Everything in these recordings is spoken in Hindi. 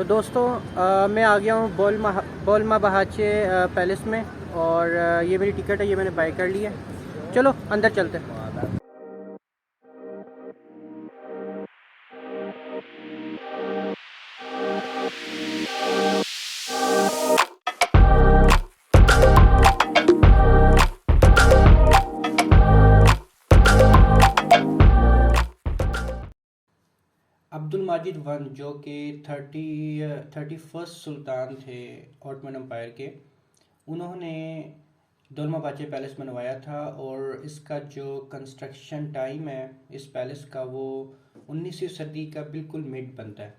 दोस्तों मैं आ गया हूँ बोलमा बहाचे पैलेस में और ये मेरी टिकट है, ये मैंने बाय कर ली है। चलो अंदर चलते हैं। अब्दुल माजिद वन जो कि 31st सुल्तान थे ऑटोमन एम्पायर के, उन्होंने दोलमाबाचे पैलेस बनवाया था और इसका जो कंस्ट्रक्शन टाइम है इस पैलेस का वो 19वीं सदी का बिल्कुल मिड बनता है।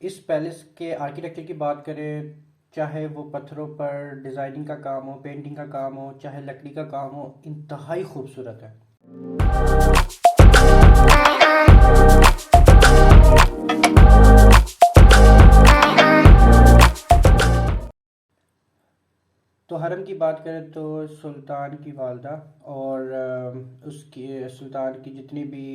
इस पैलेस के आर्किटेक्चर की बात करें, चाहे वो पत्थरों पर डिज़ाइनिंग का काम हो, पेंटिंग का काम हो, चाहे लकड़ी का काम हो, इंतहाई खूबसूरत है। तो हरम की बात करें तो सुल्तान की वालदा और उसकी सुल्तान की जितनी भी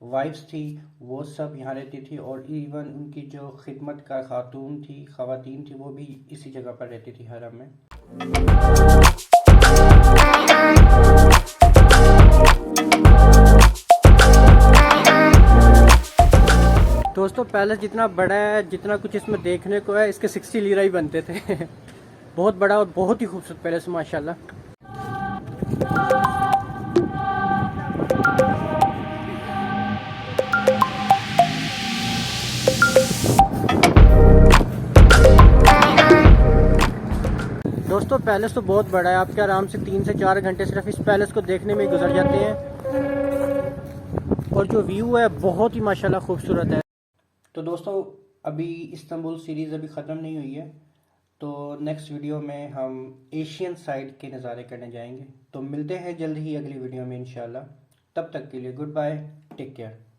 वाइफ्स थी वो सब यहाँ रहती थी, और इवन उनकी जो खिदमत का ख़वातीन थी वो भी इसी जगह पर रहती थी हरम में। दोस्तों पैलेस जितना बड़ा है, जितना कुछ इसमें देखने को है, इसके 60 लीरा ही बनते थे। बहुत बड़ा और बहुत ही खूबसूरत पैलेस माशाल्लाह। दोस्तों पैलेस तो बहुत बड़ा है, आपके आराम से 3 से 4 घंटे सिर्फ इस पैलेस को देखने में गुजर जाते हैं, और जो व्यू है बहुत ही माशाल्लाह खूबसूरत है। तो दोस्तों अभी इस्तांबुल सीरीज़ अभी ख़त्म नहीं हुई है, तो नेक्स्ट वीडियो में हम एशियन साइड के नज़ारे करने जाएंगे। तो मिलते हैं जल्द ही अगली वीडियो में इंशाल्लाह। तब तक के लिए गुड बाय, टेक केयर।